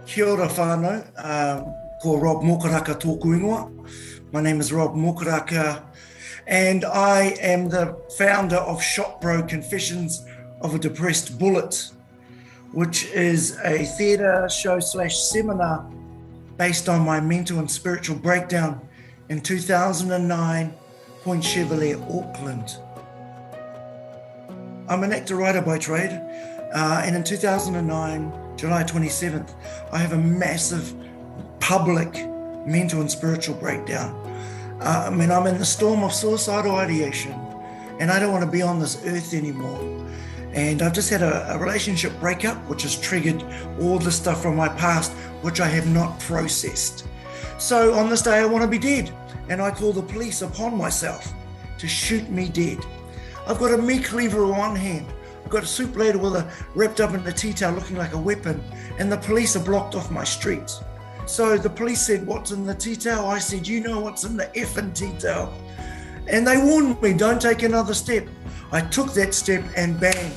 Kia ora whānau, ko Rob Mokaraka tōku ingoa. My name is Rob Mokaraka, and I am the founder of Shot Bro Confessions of a Depressed Bullet, which is a theatre show / seminar based on my mental and spiritual breakdown in 2009, Point Chevalier, Auckland. I'm an actor-writer by trade, and in 2009, July 27th, I have a massive public mental and spiritual breakdown. I'm in the storm of suicidal ideation, and I don't want to be on this earth anymore. And I've just had a relationship breakup, which has triggered all the stuff from my past, which I have not processed. So on this day, I want to be dead, and I call the police upon myself to shoot me dead. I've got a meat cleaver in one hand. I've got a soup ladle wrapped up in a tea towel looking like a weapon, and the police are blocked off my street. So the police said, "What's in the tea towel?" I said, "You know what's in the effing tea towel." And they warned me, "Don't take another step." I took that step and bang,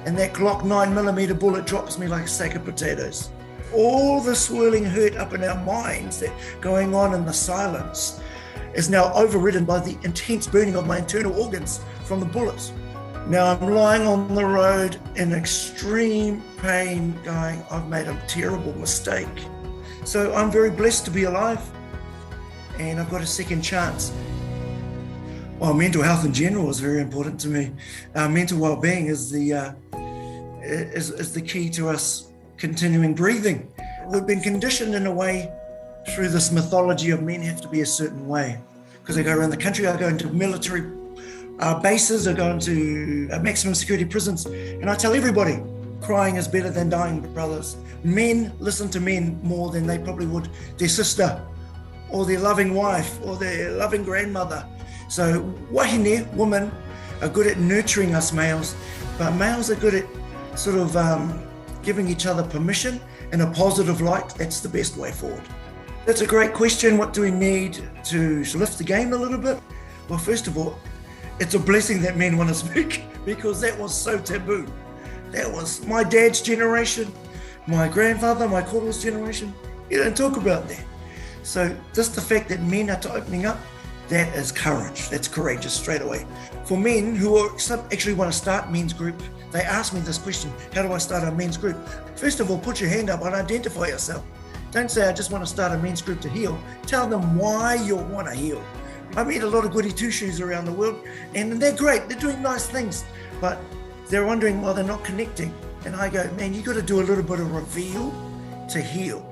and that Glock 9mm bullet drops me like a sack of potatoes. All the swirling hurt up in our minds that going on in the silence is now overridden by the intense burning of my internal organs from the bullets. Now I'm lying on the road in extreme pain going, I've made a terrible mistake. So I'm very blessed to be alive, and I've got a second chance. Well, mental health in general is very important to me. Mental well-being is the key to us continuing breathing. We've been conditioned in a way through this mythology of men have to be a certain way. Because I go around the country, I go into military bases, I go into maximum security prisons, and I tell everybody, crying is better than dying, brothers. Men listen to men more than they probably would their sister or their loving wife or their loving grandmother. So wahine, women, are good at nurturing us males, but males are good at sort of giving each other permission in a positive light. That's the best way forward. That's a great question. What do we need to lift the game a little bit? Well, first of all, it's a blessing that men want to speak, because that was so taboo. That was my dad's generation, my grandfather, my Koro's generation. You don't talk about that. So just the fact that men are opening up, that is courage. That's courageous straight away. For men who actually want to start men's group, they ask me this question, how do I start a men's group? First of all, put your hand up and identify yourself. Don't say, I just want to start a men's group to heal. Tell them why you want to heal. I meet a lot of goody two-shoes around the world, and they're great. They're doing nice things, but they're wondering why they're not connecting. And I go, man, you got to do a little bit of reveal to heal.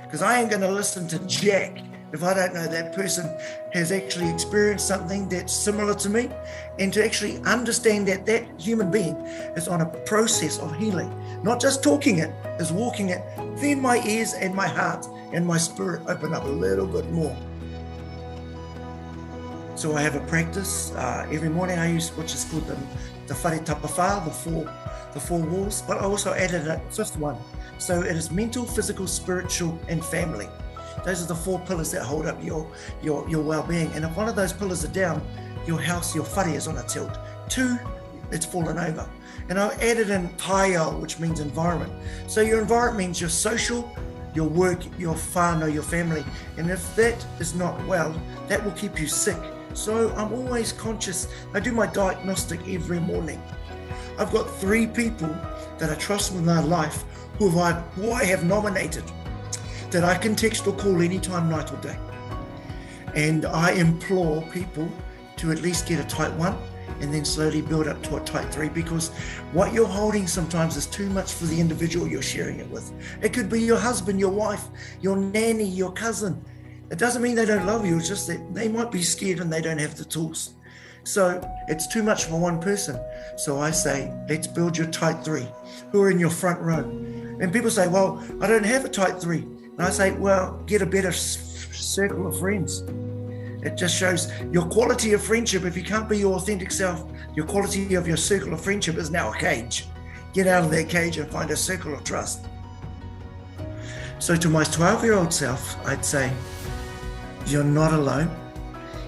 Because I ain't going to listen to Jack if I don't know that person has actually experienced something that's similar to me, and to actually understand that that human being is on a process of healing. Not just talking it, is walking it. Then my ears and my heart and my spirit open up a little bit more. So I have a practice. Every morning I use, which is called the whare tapawha, the four walls, but I also added a fifth one. So it is mental, physical, spiritual, and family. Those are the four pillars that hold up your well-being. And if one of those pillars are down, your house, your whare is on a tilt. 2, it's fallen over. And I added in taio, which means environment. So your environment means your social, your work, your whānau, your family. And if that is not well, that will keep you sick. So I'm always conscious. I do my diagnostic every morning. I've got 3 people that I trust with my life who I have nominated, that I can text or call anytime, night or day. And I implore people to at least get a type 1 and then slowly build up to a type 3, because what you're holding sometimes is too much for the individual you're sharing it with. It could be your husband, your wife, your nanny, your cousin. It doesn't mean they don't love you, it's just that they might be scared and they don't have the tools. So it's too much for one person. So I say, let's build your type 3 who are in your front row. And people say, well, I don't have a type 3. And I say, well, get a better circle of friends. It just shows your quality of friendship. If you can't be your authentic self, your quality of your circle of friendship is now a cage. Get out of that cage and find a circle of trust. So to my 12-year-old self, I'd say, you're not alone.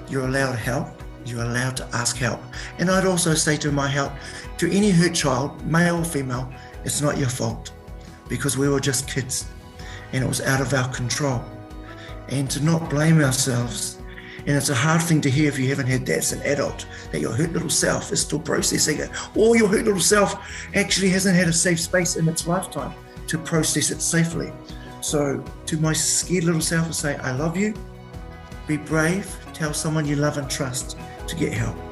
You're allowed help. You're allowed to ask help. And I'd also say to my help, to any hurt child, male or female, it's not your fault, because we were just kids. and it was out of our control. And to not blame ourselves. And it's a hard thing to hear if you haven't had that as an adult, that your hurt little self is still processing it, or your hurt little self actually hasn't had a safe space in its lifetime to process it safely. So to my scared little self, I say, I love you, be brave, tell someone you love and trust to get help.